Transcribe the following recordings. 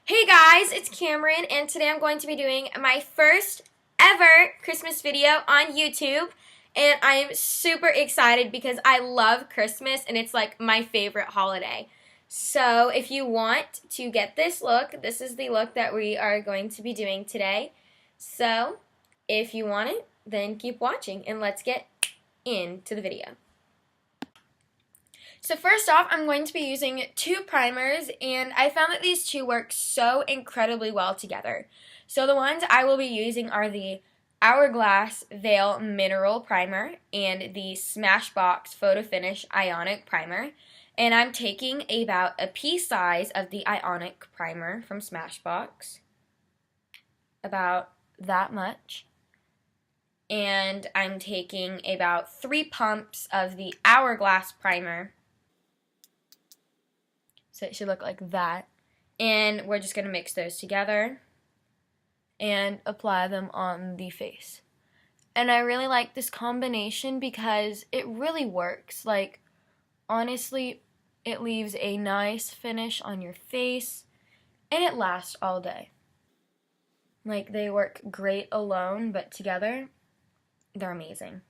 Hey guys, it's Cameron, and today I'm going to be doing my first ever Christmas video on YouTube, and I am super excited because I love Christmas and it's like my favorite holiday. So if you want to get this look, this is the look that we are going to be doing today. So if you want it, then keep watching and let's get into the video. So first off, I'm going to be using two primers, and I found that these two work so incredibly well together. So the ones I will be using are the Hourglass Veil Mineral Primer and the Smashbox Photo Finish Ionic Primer. And I'm taking about a pea size of the Ionic Primer from Smashbox, about that much. And I'm taking about 3 pumps of the Hourglass Primer. So it should look like that. And we're just going to mix those together and apply them on the face. And I really like this combination because it really works. Like, honestly, it leaves a nice finish on your face and it lasts all day. Like, they work great alone, but together, they're amazing.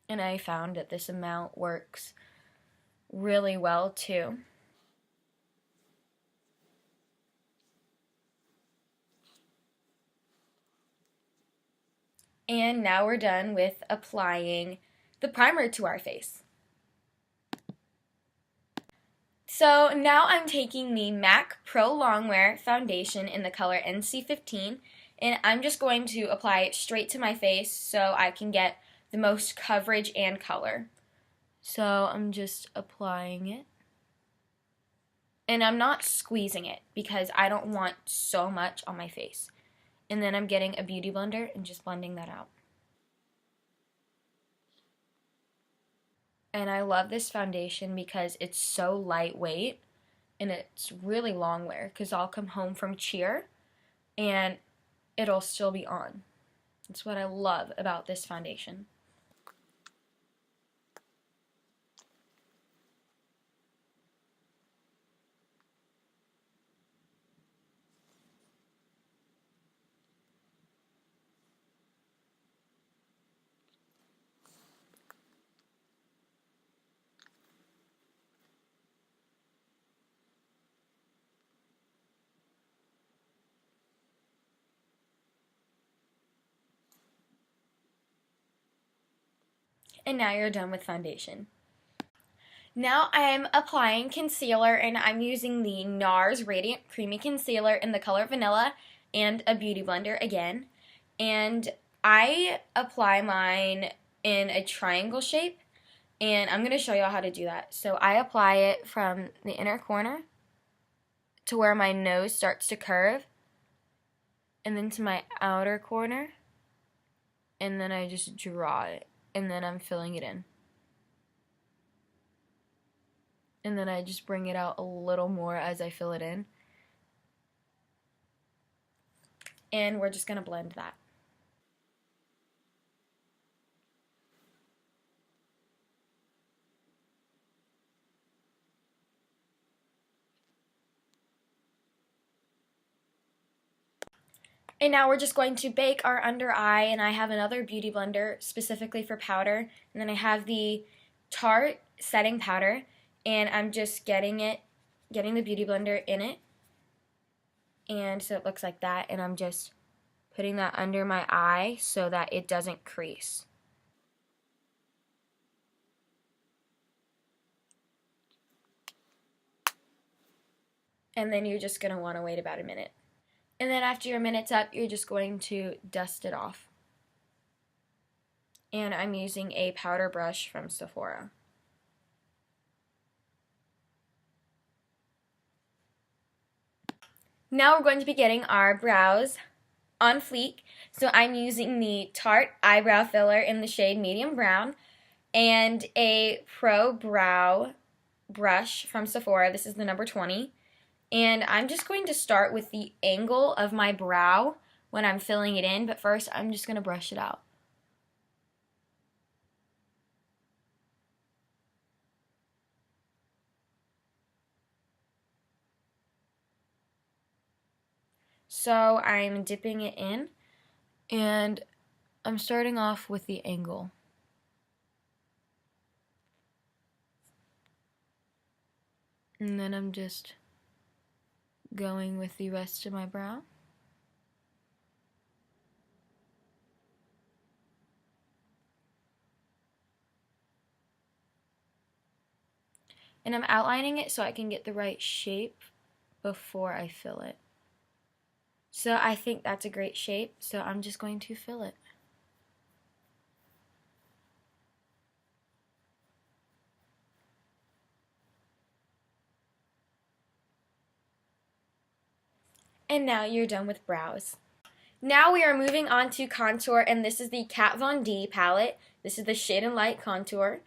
And I found that this amount works really well too. And now we're done with applying the primer to our face. So now I'm taking the MAC Pro Longwear foundation in the color NC15, and I'm just going to apply it straight to my face so I can get the most coverage and color. So I'm just applying it. And I'm not squeezing it because I don't want so much on my face. And then I'm getting a beauty blender and just blending that out. And I love this foundation because it's so lightweight and it's really long wear because I'll come home from cheer and it'll still be on. That's what I love about this foundation. And now you're done with foundation. Now I'm applying concealer, and I'm using the NARS Radiant Creamy Concealer in the color Vanilla and a beauty blender again. And I apply mine in a triangle shape, and I'm going to show y'all how to do that. So I apply it from the inner corner to where my nose starts to curve, and then to my outer corner, and then I just draw it, and then I'm filling it in. And then I just bring it out a little more as I fill it in. And we're just going to blend that. And now we're just going to bake our under eye, and I have another beauty blender specifically for powder. And then I have the Tarte setting powder, and I'm just getting the beauty blender in it. And so it looks like that, and I'm just putting that under my eye so that it doesn't crease. And then you're just going to want to wait about a minute. And then after your minute's up, you're just going to dust it off. And I'm using a powder brush from Sephora. Now we're going to be getting our brows on fleek. So I'm using the Tarte eyebrow filler in the shade medium brown and a Pro Brow brush from Sephora. This is the number 20. And I'm just going to start with the angle of my brow when I'm filling it in, but first I'm just going to brush it out. So I'm dipping it in, and I'm starting off with the angle. And then I'm just going with the rest of my brow. And I'm outlining it so I can get the right shape before I fill it. So I think that's a great shape, so I'm just going to fill it. And now you're done with brows. Now we are moving on to contour, and this is the Kat Von D palette. This is the Shade+Light contour,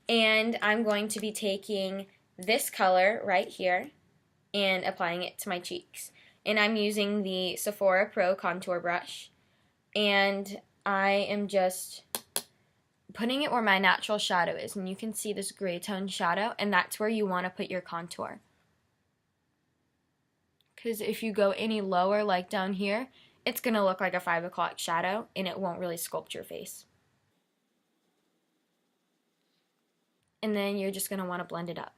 and I'm going to be taking this color right here and applying it to my cheeks. And I'm using the Sephora Pro contour brush, and I am just putting it where my natural shadow is, and you can see this gray tone shadow, and that's where you want to put your contour. Because if you go any lower, like down here, it's going to look like a 5 o'clock shadow, and it won't really sculpt your face. And then you're just going to want to blend it up.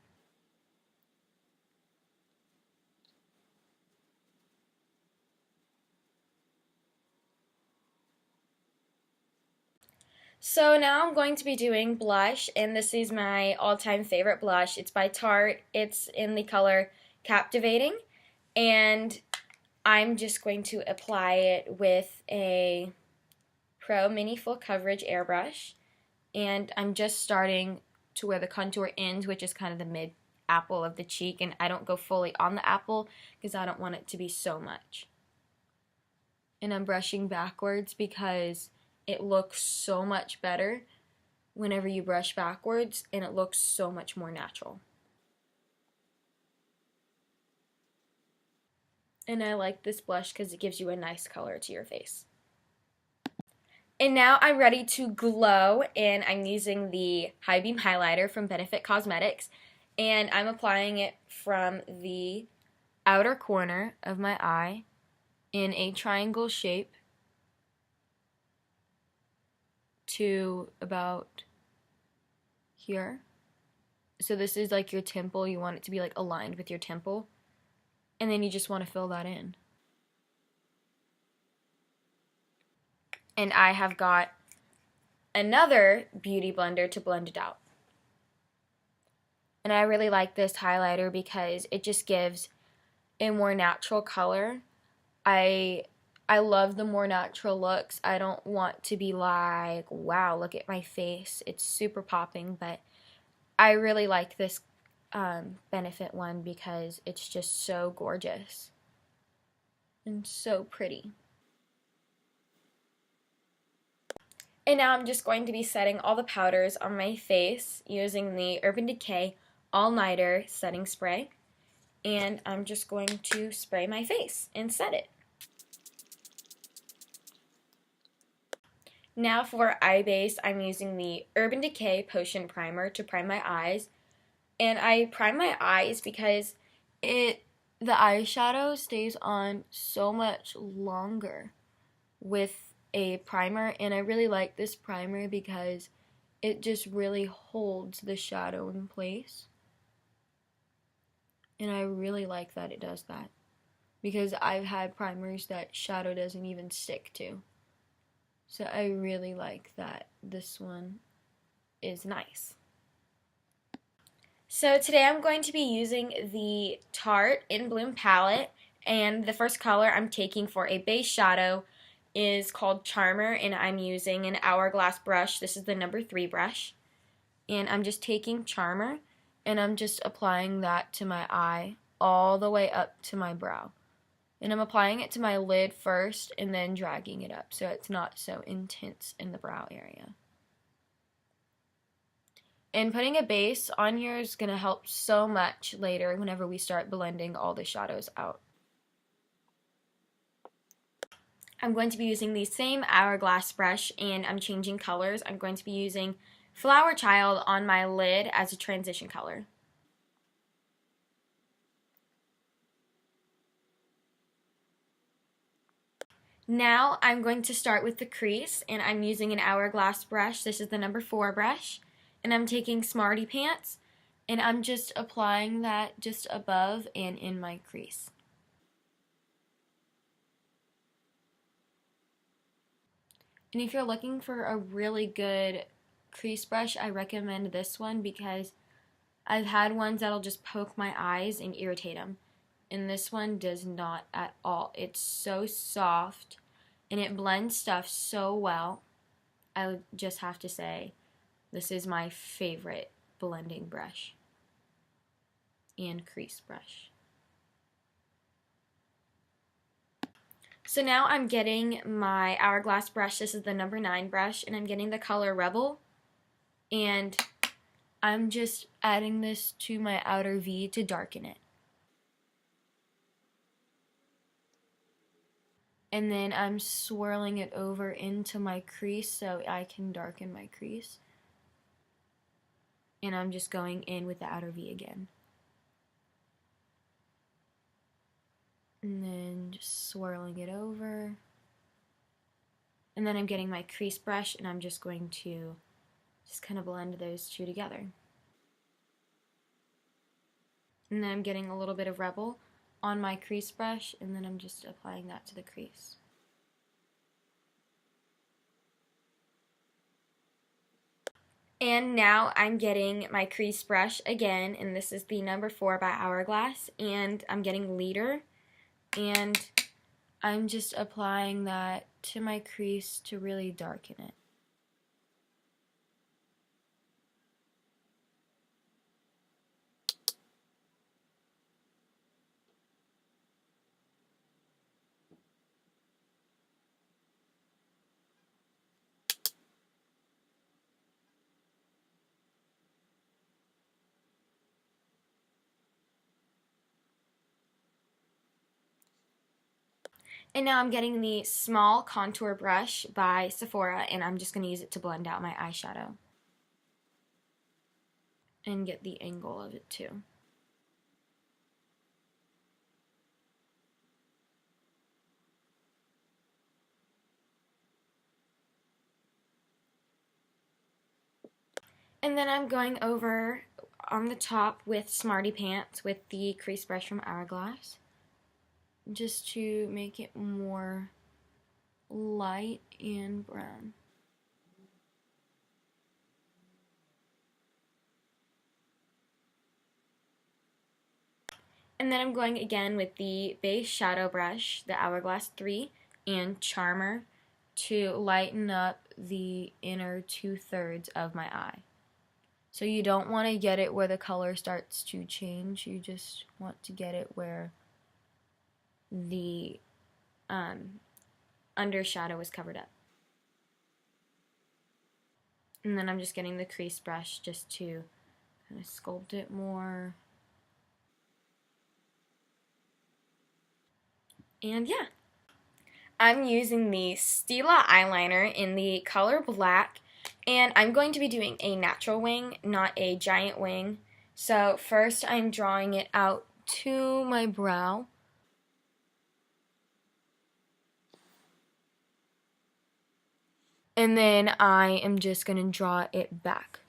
So now I'm going to be doing blush, and this is my all-time favorite blush. It's by Tarte. It's in the color Captivating, and I'm just going to apply it with a Pro Mini Full Coverage airbrush, and I'm just starting to where the contour ends, which is kind of the mid apple of the cheek, and I don't go fully on the apple because I don't want it to be so much. And I'm brushing backwards because it looks so much better whenever you brush backwards, and it looks so much more natural. And I like this blush because it gives you a nice color to your face. And now I'm ready to glow, and I'm using the High Beam Highlighter from Benefit Cosmetics, and I'm applying it from the outer corner of my eye in a triangle shape to about here. So this is like your temple. You want it to be like aligned with your temple, and then you just want to fill that in. And I have got another beauty blender to blend it out. And I really like this highlighter because it just gives a more natural color. I love the more natural looks. I don't want to be like, wow, look at my face. It's super popping, but I really like this Benefit one because it's just so gorgeous and so pretty. And now I'm just going to be setting all the powders on my face using the Urban Decay All Nighter Setting Spray. And I'm just going to spray my face and set it. Now for eye base, I'm using the Urban Decay Potion Primer to prime my eyes. And I prime my eyes because the eyeshadow stays on so much longer with a primer, and I really like this primer because it just really holds the shadow in place. And I really like that it does that because I've had primers that shadow doesn't even stick to. So I really like that this one is nice. So today I'm going to be using the Tarte In Bloom palette, and the first color I'm taking for a base shadow is called Charmer, and I'm using an Hourglass brush. This is the number 3 brush. And I'm just taking Charmer, and I'm just applying that to my eye all the way up to my brow. And I'm applying it to my lid first and then dragging it up so it's not so intense in the brow area. And putting a base on here is going to help so much later whenever we start blending all the shadows out. I'm going to be using the same Hourglass brush, and I'm changing colors. I'm going to be using Flower Child on my lid as a transition color. Now I'm going to start with the crease, and I'm using an Hourglass brush. This is the number 4 brush, and I'm taking Smarty Pants, and I'm just applying that just above and in my crease. And if you're looking for a really good crease brush, I recommend this one because I've had ones that'll just poke my eyes and irritate them. And this one does not at all. It's so soft and it blends stuff so well. I would just have to say this is my favorite blending brush and crease brush. So now I'm getting my Hourglass brush. This is the number 9 brush, and I'm getting the color Rebel, and I'm just adding this to my outer V to darken it. And then I'm swirling it over into my crease so I can darken my crease. And I'm just going in with the outer V again. And then just swirling it over. And then I'm getting my crease brush and I'm just going to just kind of blend those two together. And then I'm getting a little bit of Rebel on my crease brush, and then I'm just applying that to the crease. And now I'm getting my crease brush again, and this is the number 4 by Hourglass, and I'm getting Leader, and I'm just applying that to my crease to really darken it. And now I'm getting the small contour brush by Sephora, and I'm just going to use it to blend out my eyeshadow. And get the angle of it too. And then I'm going over on the top with Smarty Pants with the crease brush from Hourglass, just to make it more light and brown. And then I'm going again with the base shadow brush, the Hourglass 3 and Charmer, to lighten up the inner 2/3 of my eye. So you don't want to get it where the color starts to change, you just want to get it where the undershadow is covered up. And then I'm just getting the crease brush just to kind of sculpt it more. And yeah, I'm using the Stila eyeliner in the color Black, and I'm going to be doing a natural wing, not a giant wing. So first I'm drawing it out to my brow. And then I am just going to draw it back.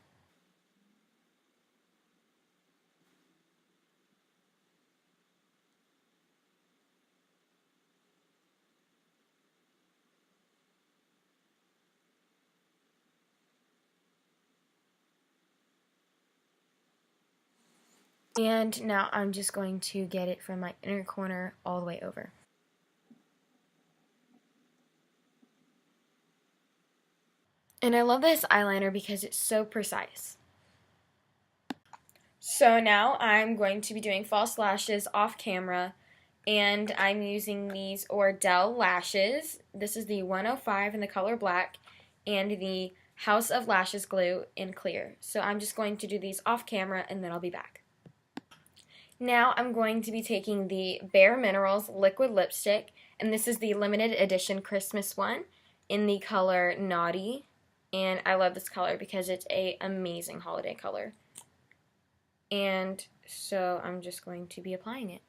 And now I'm just going to get it from my inner corner all the way over. And I love this eyeliner because it's so precise. So now I'm going to be doing false lashes off camera, and I'm using these Ardell lashes. This is the 105 in the color Black and the House of Lashes glue in clear. So I'm just going to do these off camera and then I'll be back. Now I'm going to be taking the Bare Minerals liquid lipstick, and this is the limited edition Christmas one in the color Naughty. And I love this color because it's an amazing holiday color. And so I'm just going to be applying it.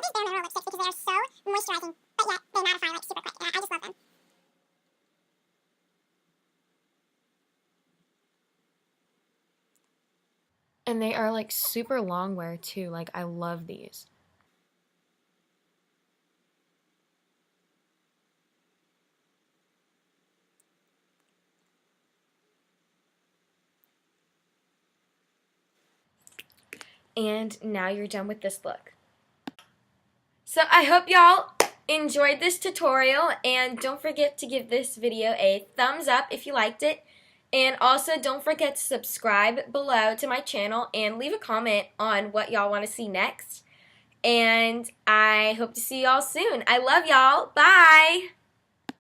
these bare mineral lipsticks because they are so moisturizing, but yet they mattify like super quick. I just love them. And they are like super long wear too. Like I love these. And now you're done with this look. So I hope y'all enjoyed this tutorial, and don't forget to give this video a thumbs up if you liked it. And also don't forget to subscribe below to my channel and leave a comment on what y'all want to see next. And I hope to see y'all soon. I love y'all. Bye!